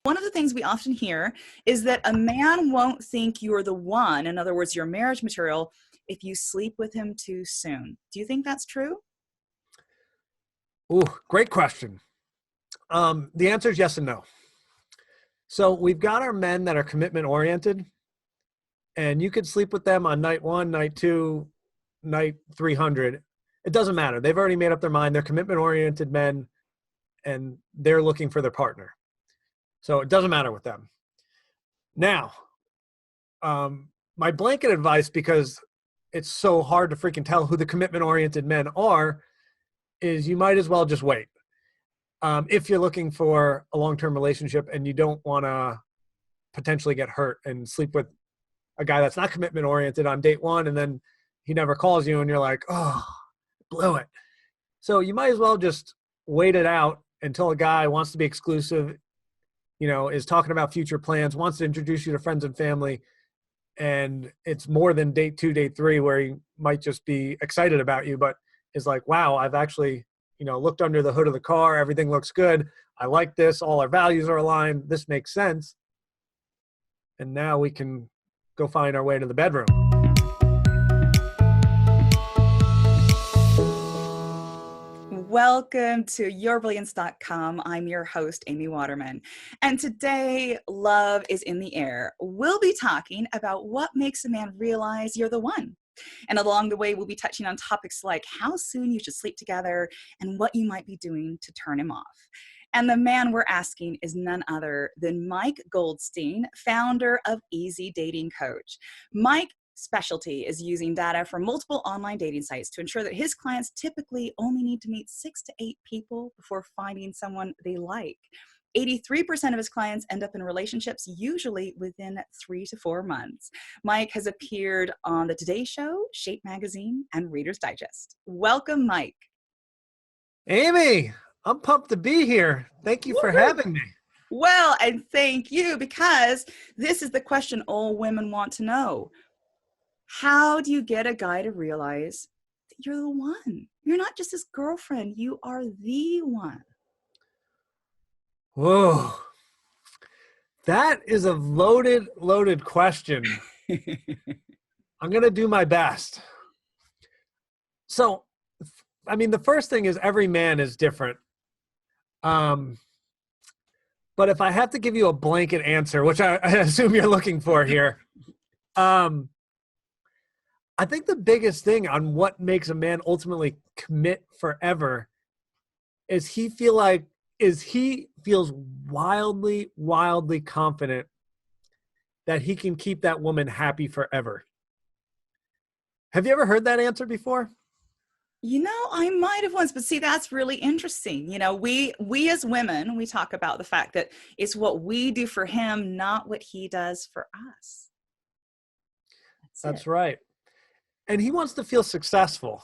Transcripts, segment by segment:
One of the things we often hear is that a man won't think you're the one, in other words, your marriage material, if you sleep with him too soon. Do you think that's true? Ooh, great question. The answer is yes and no. So we've got our men that are commitment oriented, and you could sleep with them on night 1, night 2, night 300. It doesn't matter. They've already made up their mind. They're commitment oriented men, and they're looking for their partner. So it doesn't matter with them. Now, my blanket advice, because it's so hard to freaking tell who the commitment-oriented men are, is you might as well just wait. If you're looking for a long-term relationship and you don't want to potentially get hurt and sleep with a guy that's not commitment-oriented on date 1, and then he never calls you and you're like, oh, blew it. So you might as well just wait it out until a guy wants to be exclusive, is talking about future plans, wants to introduce you to friends and family, and it's more than date 2, date 3, where he might just be excited about you, but is like, wow, I've actually, looked under the hood of the car. Everything looks good. I like this. All our values are aligned. This makes sense. And now we can go find our way to the bedroom. Welcome to yourbrilliance.com. I'm your host, Amy Waterman. And today, love is in the air. We'll be talking about what makes a man realize you're the one. And along the way, we'll be touching on topics like how soon you should sleep together and what you might be doing to turn him off. And the man we're asking is none other than Mike Goldstein, founder of Easy Dating Coach. Mike's specialty is using data from multiple online dating sites to ensure that his clients typically only need to meet 6 to 8 people before finding someone they like. 83% of his clients end up in relationships, usually within 3 to 4 months. Mike has appeared on The Today Show, Shape Magazine, and Reader's Digest. Welcome, Mike. Amy, I'm pumped to be here. Thank you for having me. Well, and thank you, because this is the question all women want to know. How do you get a guy to realize that you're the one? You're not just his girlfriend. You are the one. Whoa. That is a loaded question. I'm going to do my best. So, the first thing is every man is different. But if I have to give you a blanket answer, which I assume you're looking for here, I think the biggest thing on what makes a man ultimately commit forever is he feels wildly confident that he can keep that woman happy forever. Have you ever heard that answer before? I might have once, but see, that's really interesting. We as women, we talk about the fact that it's what we do for him, not what he does for us. That's right. And he wants to feel successful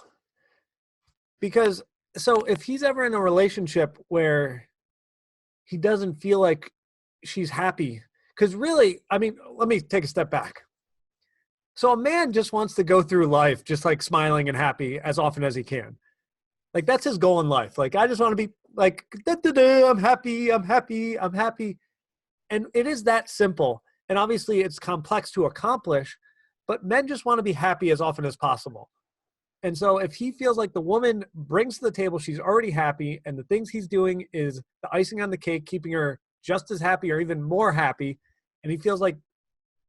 because, so if he's ever in a relationship where he doesn't feel like she's happy, because really, let me take a step back. So a man just wants to go through life just like smiling and happy as often as he can. Like that's his goal in life. Like, I just want to be like, I'm happy. And it is that simple. And obviously it's complex to accomplish, but men just want to be happy as often as possible. And so if he feels like the woman brings to the table, she's already happy, and the things he's doing is the icing on the cake, keeping her just as happy or even more happy, and he feels like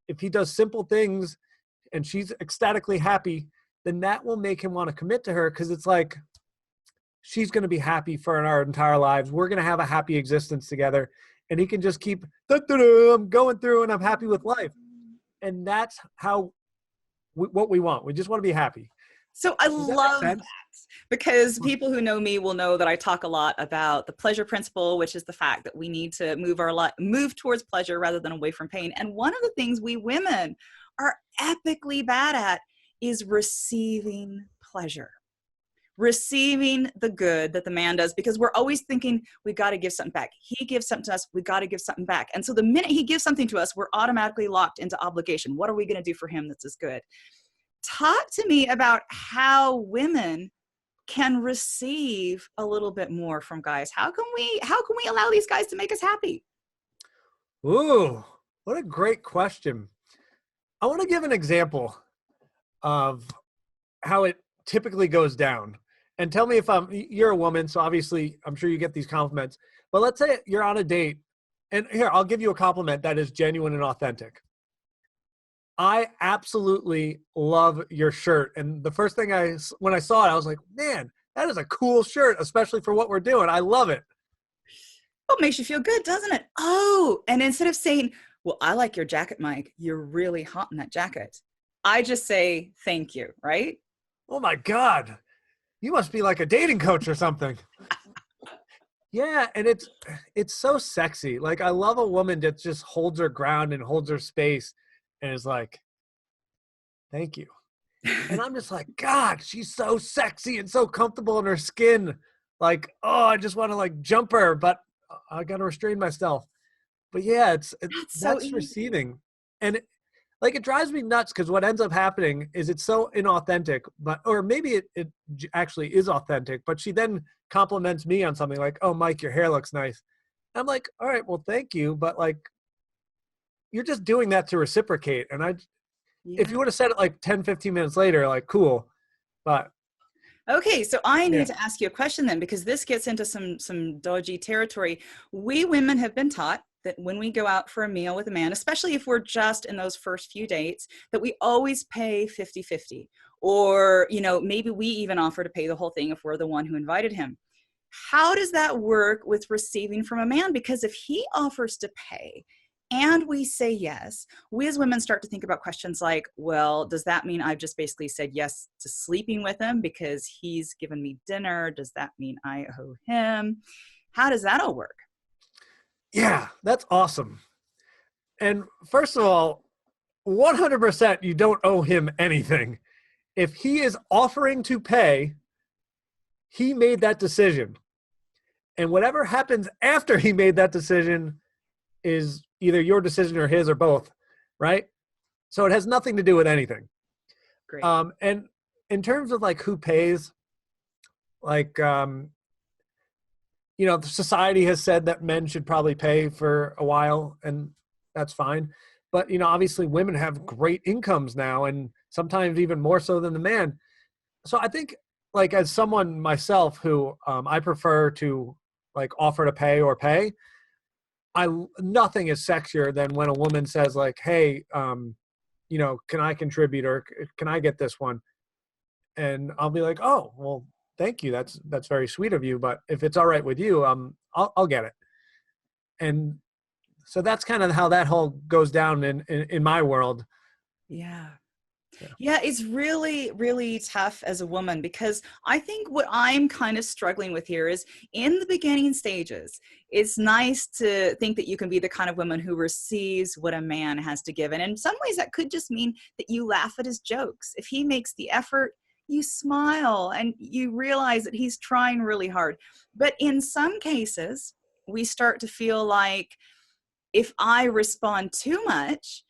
if he does simple things and she's ecstatically happy, then that will make him want to commit to her, because it's like she's going to be happy for our entire lives. We're going to have a happy existence together, and he can just keep, I'm going through and I'm happy with life. And that's what we want. We just want to be happy. So I love that, because people who know me will know that I talk a lot about the pleasure principle, which is the fact that we need to move towards pleasure rather than away from pain. And one of the things we women are epically bad at is receiving pleasure, receiving the good that the man does, because we're always thinking we got to give something back. He gives something to us, we got to give something back. And so the minute he gives something to us, we're automatically locked into obligation. What are we going to do for him that's as good? Talk to me about how women can receive a little bit more from guys. How can we allow these guys to make us happy? Ooh, what a great question. I want to give an example of how it typically goes down. And tell me if you're a woman, so obviously I'm sure you get these compliments. But let's say you're on a date, and here, I'll give you a compliment that is genuine and authentic. I absolutely love your shirt. And the first thing when I saw it, I was like, man, that is a cool shirt, especially for what we're doing. I love it. Oh, it makes you feel good, doesn't it? Oh, and instead of saying, well, I like your jacket, Mike, you're really hot in that jacket, I just say, thank you, right? Oh my God. You must be like a dating coach or something. Yeah, and it's so sexy. Like I love a woman that just holds her ground and holds her space and is like, thank you. And I'm just like, God, she's so sexy and so comfortable in her skin. Like, oh, I just want to like jump her, but I got to restrain myself. But yeah, That's so that's easy. receiving. And like it drives me nuts because what ends up happening is it's so inauthentic, or maybe it actually is authentic, but she then compliments me on something like, oh, Mike, your hair looks nice. I'm like, all right, well, thank you. But like, you're just doing that to reciprocate. And if Yeah. you would have said it like 10, 15 minutes later, like, cool. But Okay, so I yeah. need to ask you a question then, because this gets into some dodgy territory. We women have been taught that when we go out for a meal with a man, especially if we're just in those first few dates, that we always pay 50-50. Or, maybe we even offer to pay the whole thing if we're the one who invited him. How does that work with receiving from a man? Because if he offers to pay and we say yes, we as women start to think about questions like, well, does that mean I've just basically said yes to sleeping with him because he's given me dinner? Does that mean I owe him? How does that all work? Yeah, that's awesome. And first of all, 100% you don't owe him anything. If he is offering to pay, he made that decision. And whatever happens after he made that decision is either your decision or his or both, right? So it has nothing to do with anything. Great. And in terms of like who pays, like society has said that men should probably pay for a while, and that's fine. But obviously, women have great incomes now, and sometimes even more so than the man. So I think, like, as someone myself who I prefer to like offer to pay or pay, nothing is sexier than when a woman says like, "Hey, can I contribute or can I get this one?" And I'll be like, "Oh, well, thank you. That's very sweet of you. But if it's all right with you, I'll get it." And so that's kind of how that whole goes down in my world. Yeah. Yeah. Yeah, it's really, really tough as a woman because I think what I'm kind of struggling with here is in the beginning stages, it's nice to think that you can be the kind of woman who receives what a man has to give. And in some ways, that could just mean that you laugh at his jokes. If he makes the effort, you smile and you realize that he's trying really hard. But in some cases, we start to feel like if I respond too much,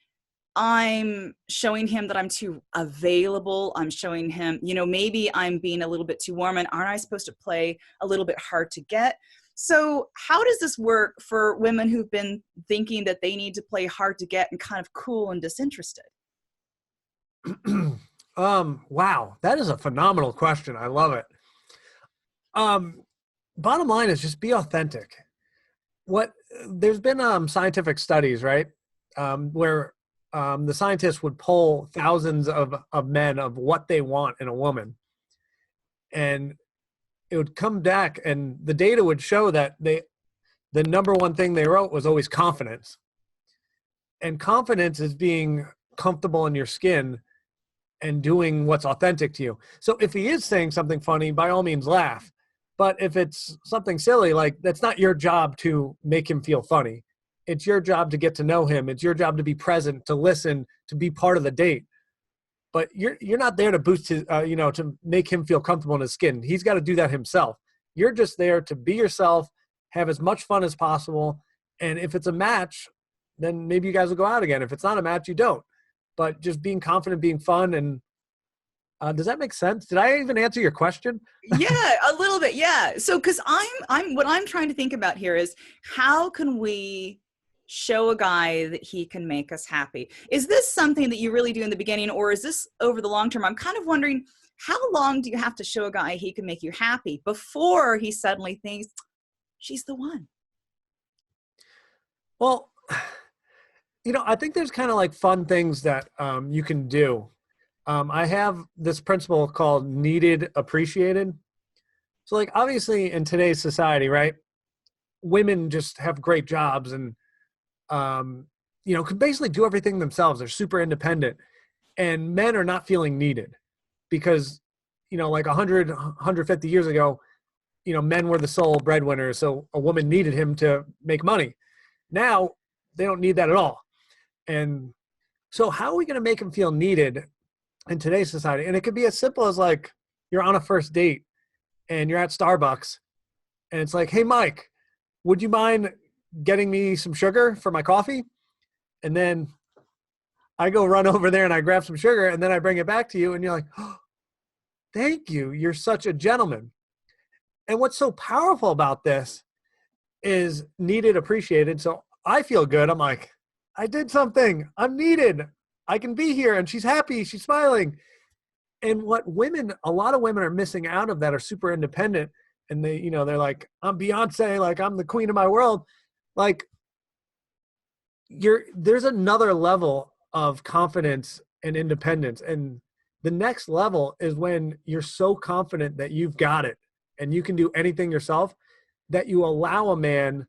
I'm showing him that I'm too available. I'm showing him, maybe I'm being a little bit too warm and aren't I supposed to play a little bit hard to get? So how does this work for women who've been thinking that they need to play hard to get and kind of cool and disinterested? Wow, that is a phenomenal question. I love it. Um, Bottom line is just be authentic. What There's been scientific studies, right, where the scientists would poll thousands of men of what they want in a woman, and it would come back, and the data would show that the number one thing they wrote was always confidence. And confidence is being comfortable in your skin and doing what's authentic to you. So if he is saying something funny, by all means laugh. But if it's something silly, like that's not your job to make him feel funny. It's your job to get to know him. It's your job to be present, to listen, to be part of the date. But you're not there to boost his, to make him feel comfortable in his skin. He's got to do that himself. You're just there to be yourself, have as much fun as possible. And if it's a match, then maybe you guys will go out again. If it's not a match, you don't. But just being confident, being fun, and does that make sense? Did I even answer your question? Yeah, a little bit. Yeah. So, because I'm what I'm trying to think about here is how can we show a guy that he can make us happy. Is this something that you really do in the beginning, or is this over the long term? I'm kind of wondering, how long do you have to show a guy he can make you happy before he suddenly thinks she's the one? Well, I think there's kind of like fun things that you can do. I have this principle called needed appreciated. So like obviously in today's society, right? Women just have great jobs and can basically do everything themselves. They're super independent, and men are not feeling needed because, like 100, 150 years ago, men were the sole breadwinners. So a woman needed him to make money. Now they don't need that at all. And so how are we going to make him feel needed in today's society? And it could be as simple as like, you're on a first date and you're at Starbucks and it's like, hey, Mike, would you mind getting me some sugar for my coffee? And then I go run over there and I grab some sugar and then I bring it back to you and you're like, oh, thank you. You're such a gentleman. And what's so powerful about this is needed, appreciated. So I feel good. I'm like, I did something. I'm needed. I can be here. And she's happy. She's smiling. And what a lot of women are missing out of that are super independent. And they're like, I'm Beyonce. Like, I'm the queen of my world. Like, there's another level of confidence and independence. And the next level is when you're so confident that you've got it and you can do anything yourself, that you allow a man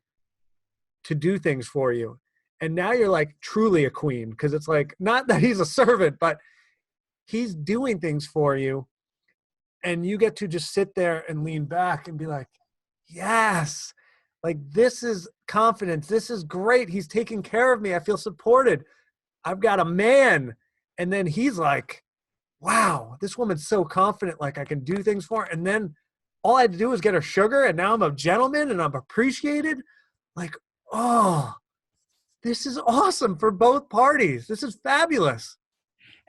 to do things for you. And now you're like truly a queen, because it's like, not that he's a servant, but he's doing things for you. And you get to just sit there and lean back and be like, yes, like this is confidence. This is great. He's taking care of me. I feel supported. I've got a man. And then he's like, wow, this woman's so confident. Like I can do things for her. And then all I had to do was get her sugar. And now I'm a gentleman and I'm appreciated. Like, oh, this is awesome for both parties. This is fabulous.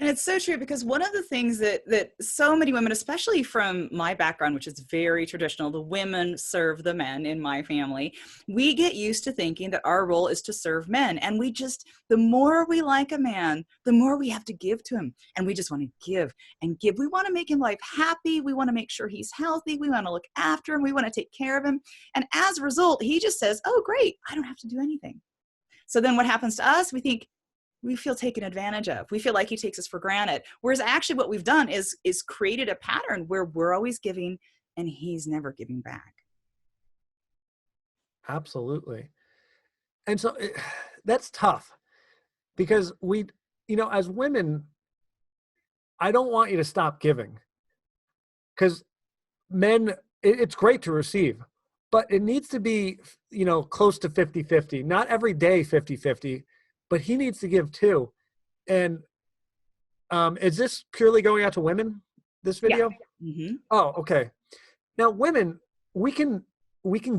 And it's so true, because one of the things that so many women, especially from my background, which is very traditional, the women serve the men in my family, we get used to thinking that our role is to serve men. And the more we like a man, the more we have to give to him. And we just want to give and give. We want to make him life happy. We want to make sure he's healthy. We want to look after him. We want to take care of him. And as a result, he just says, oh, great, I don't have to do anything. So then what happens to us? We feel taken advantage of. We feel like he takes us for granted. Whereas actually what we've done is created a pattern where we're always giving and he's never giving back. Absolutely. And so that's tough, because as women, I don't want you to stop giving, because men, it's great to receive, but it needs to be, close to 50-50, not every day 50-50. But he needs to give too. And is this purely going out to women, this video? Yeah. Mm-hmm. Oh, okay. Now, women, we can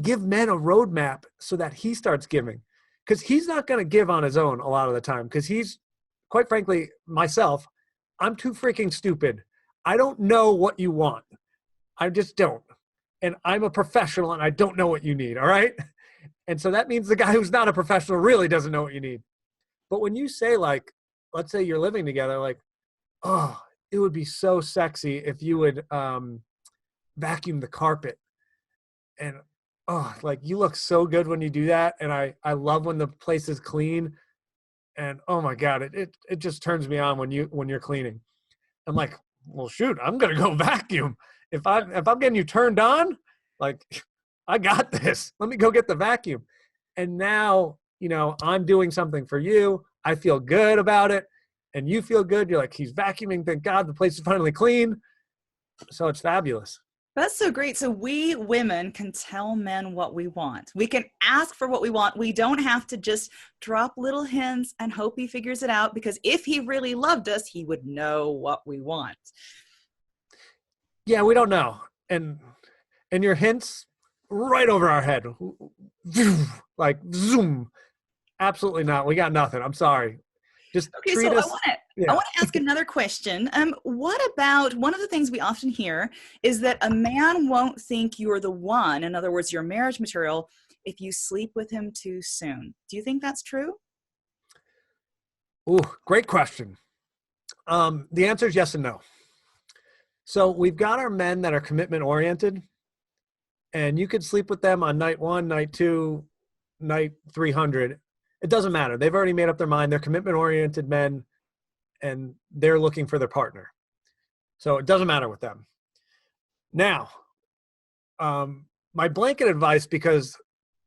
give men a roadmap so that he starts giving, because he's not going to give on his own a lot of the time, because he's, quite frankly, myself, I'm too freaking stupid. I don't know what you want. I just don't. And I'm a professional and I don't know what you need, all right? And so that means the guy who's not a professional really doesn't know what you need. But when you say, like, let's say you're living together, like, oh, it would be so sexy if you would vacuum the carpet. And, oh, like, you look so good when you do that. And I love when the place is clean. And, oh, my God, it just turns me on when you're cleaning. I'm like, well, shoot, I'm going to go vacuum. If I'm getting you turned on, like, I got this. Let me go get the vacuum. And now, I'm doing something for you. I feel good about it. And you feel good. You're like, he's vacuuming. Thank God the place is finally clean. So it's fabulous. That's so great. So we women can tell men what we want. We can ask for what we want. We don't have to just drop little hints and hope he figures it out, because if he really loved us, he would know what we want. Yeah, we don't know. And your hints right over our head. Like, zoom. Absolutely not. We got nothing. I'm sorry. Just okay. Treat So us. I want to ask another question. What about, one of the things we often hear is that a man won't think you're the one, in other words, your marriage material, if you sleep with him too soon. Do you think that's true? Ooh, great question. The answer is yes and no. So we've got our men that are commitment oriented, and you could sleep with them on night 1, night 2, night 300. It doesn't matter. They've already made up their mind. They're commitment oriented men, and they're looking for their partner. So it doesn't matter with them. Now, my blanket advice, because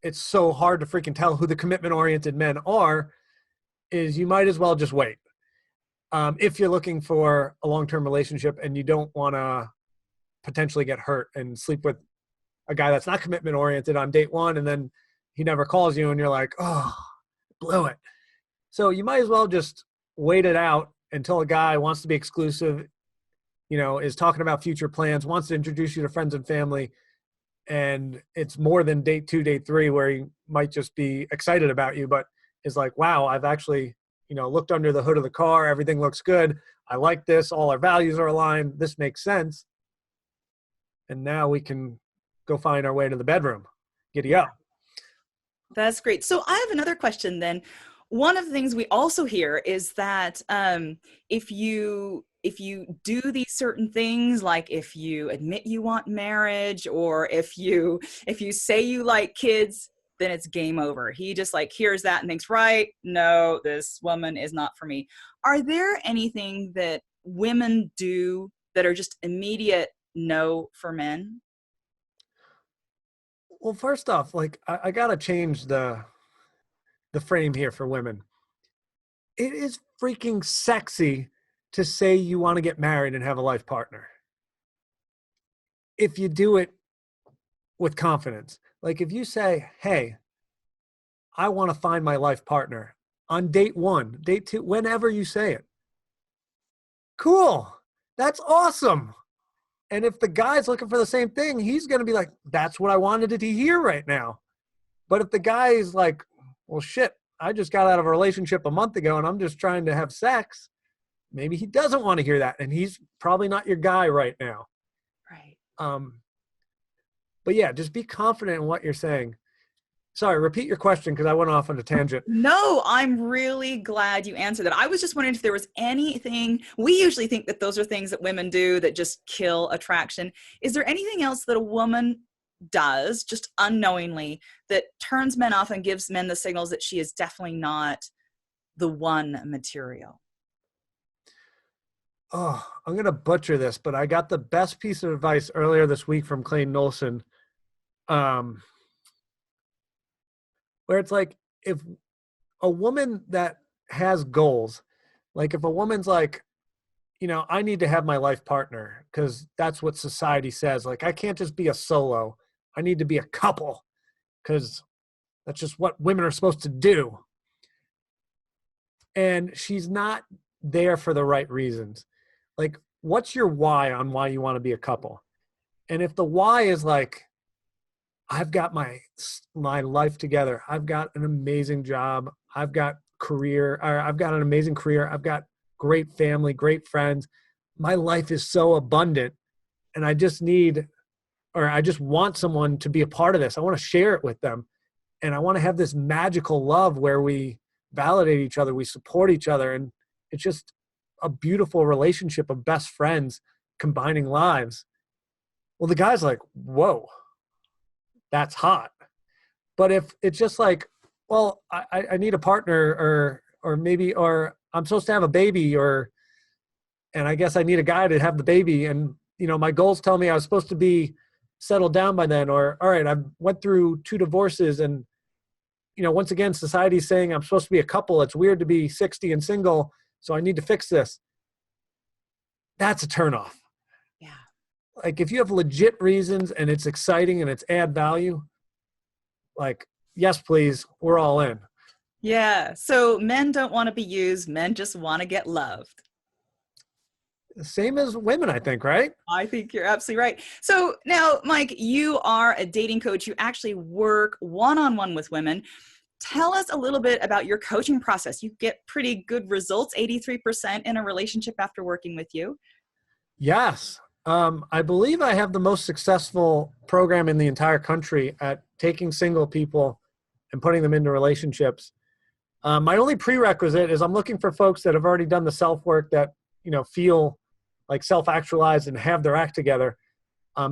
it's so hard to freaking tell who the commitment oriented men are, is you might as well just wait. If you're looking for a long-term relationship and you don't want to potentially get hurt and sleep with a guy that's not commitment oriented on date 1, and then he never calls you and you're like, oh, blew it. So you might as well just wait it out until a guy wants to be exclusive, is talking about future plans, wants to introduce you to friends and family. And it's more than date 2, date 3, where he might just be excited about you, but is like, wow, I've actually, looked under the hood of the car. Everything looks good. I like this. All our values are aligned. This makes sense. And now we can go find our way to the bedroom. Giddy up. That's great. So I have another question then. One of the things we also hear is that if you do these certain things, like if you admit you want marriage, or if you say you like kids, then it's game over. He just hears that and thinks, right, no, this woman is not for me. Are there anything that women do that are just immediate no for men? Well, first off, I got to change the frame here for women. It is freaking sexy to say you want to get married and have a life partner, if you do it with confidence. If you say, hey, I want to find my life partner on date 1, date 2, whenever you say it. Cool. That's awesome. And if the guy's looking for the same thing, he's going to be like, that's what I wanted to hear right now. But if the guy is like, well, shit, I just got out of a relationship a month ago and I'm just trying to have sex, maybe he doesn't want to hear that. And he's probably not your guy right now. Right. But yeah, just be confident in what you're saying. Sorry, repeat your question because I went off on a tangent. No, I'm really glad you answered that. I was just wondering if there was anything, we usually think that those are things that women do that just kill attraction. Is there anything else that a woman does just unknowingly that turns men off and gives men the signals that she is definitely not the one material? Oh, I'm going to butcher this, but I got the best piece of advice earlier this week from Clayton Nolson. Where it's like, if a woman that has goals, if a woman's like, I need to have my life partner because that's what society says. I can't just be a solo. I need to be a couple because that's just what women are supposed to do. And she's not there for the right reasons. What's your why on why you want to be a couple? And if the why is I've got my life together. I've got an amazing job. I've got an amazing career. I've got great family, great friends. My life is so abundant and I just want someone to be a part of this. I want to share it with them. And I want to have this magical love where we validate each other. We support each other. And it's just a beautiful relationship of best friends combining lives. Well, the guy's like, whoa. That's hot. But if it's just well, I need a partner or I'm supposed to have a baby and I guess I need a guy to have the baby. And, my goals tell me I was supposed to be settled down by then, or, all right, I went through 2 divorces and, once again, society's saying I'm supposed to be a couple. It's weird to be 60 and single. So I need to fix this. That's a turnoff. Yeah. If you have legit reasons and it's exciting and it's add value, yes, please, we're all in. Yeah. So men don't want to be used. Men just want to get loved. Same as women, I think, right? I think you're absolutely right. So now, Mike, you are a dating coach. You actually work one-on-one with women. Tell us a little bit about your coaching process. You get pretty good results, 83% in a relationship after working with you. Yes. I believe I have the most successful program in the entire country at taking single people and putting them into relationships. My only prerequisite is I'm looking for folks that have already done the self work, that feel like self-actualized and have their act together.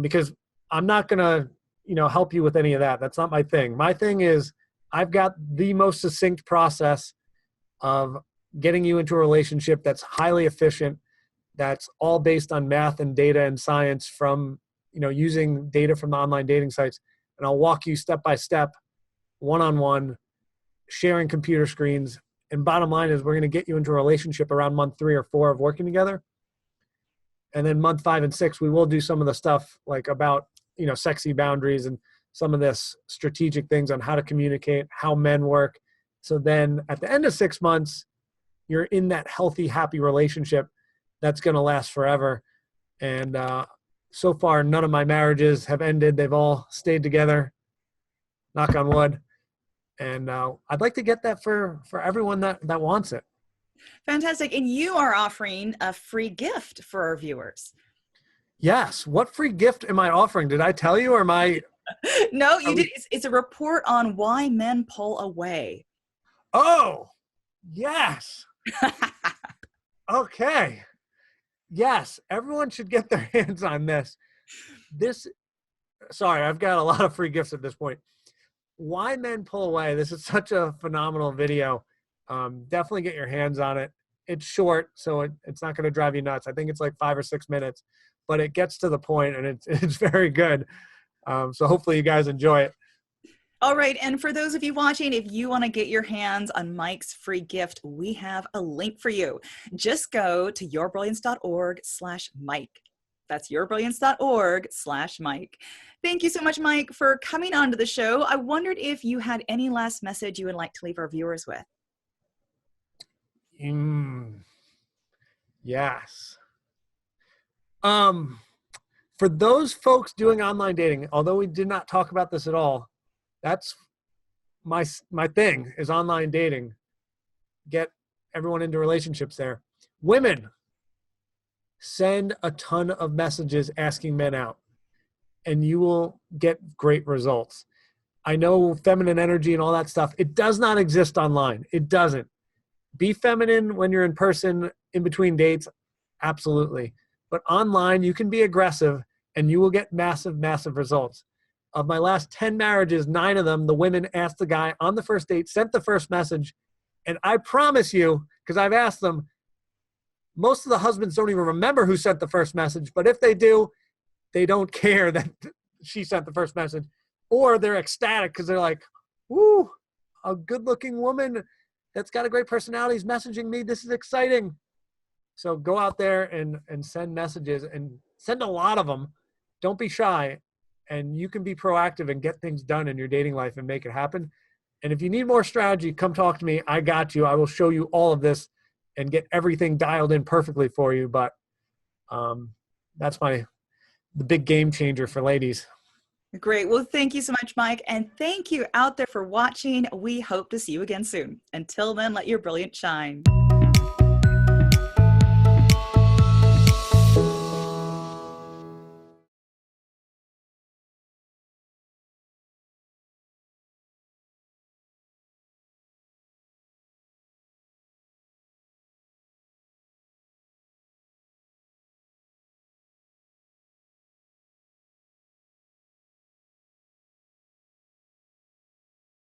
Because I'm not gonna help you with any of that. That's not my thing. My thing is I've got the most succinct process of getting you into a relationship that's highly efficient, that's all based on math and data and science from using data from the online dating sites. And I'll walk you step by step, one-on-one, sharing computer screens. And bottom line is we're going to get you into a relationship around month 3 or 4 of working together. And then month 5 and 6, we will do some of the stuff like about sexy boundaries and some of this strategic things on how to communicate, how men work. So then at the end of 6 months, you're in that healthy, happy relationship that's going to last forever. And so far, none of my marriages have ended. They've all stayed together, knock on wood. And I'd like to get that for everyone that wants it. Fantastic. And you are offering a free gift for our viewers. Yes. What free gift am I offering? Did I tell you, or am I? No, you did. It's a report on why men pull away. Oh, yes. Okay. Yes. Everyone should get their hands on this. Sorry, I've got a lot of free gifts at this point. Why men pull away. This is such a phenomenal video. Definitely get your hands on it. It's short, so it's not going to drive you nuts. I think it's like 5 or 6 minutes, but it gets to the point and it's very good. So hopefully you guys enjoy it. All right. And for those of you watching, if you want to get your hands on Mike's free gift, we have a link for you. Just go to yourbrilliance.org/Mike. That's yourbrilliance.org/Mike. Thank you so much, Mike, for coming on to the show. I wondered if you had any last message you would like to leave our viewers with. Yes. For those folks doing online dating, although we did not talk about this at all, that's my thing is online dating. Get everyone into relationships there. Women, send a ton of messages asking men out, and you will get great results. I know feminine energy and all that stuff. It does not exist online. It doesn't. Be feminine when you're in person, in between dates, absolutely. But online, you can be aggressive, and you will get massive, massive results. Of my last 10 marriages, 9 of them, the women asked the guy on the first date, sent the first message, and I promise you, because I've asked them, most of the husbands don't even remember who sent the first message, but if they do, they don't care that she sent the first message, or they're ecstatic because they're like, "Woo, a good-looking woman that's got a great personality is messaging me. This is exciting." So go out there and send messages, and send a lot of them. Don't be shy, and you can be proactive and get things done in your dating life and make it happen. And if you need more strategy, come talk to me. I got you. I will show you all of this and get everything dialed in perfectly for you. But that's the big game changer for ladies. Great. Well, thank you so much, Mike. And thank you out there for watching. We hope to see you again soon. Until then, let your brilliance shine.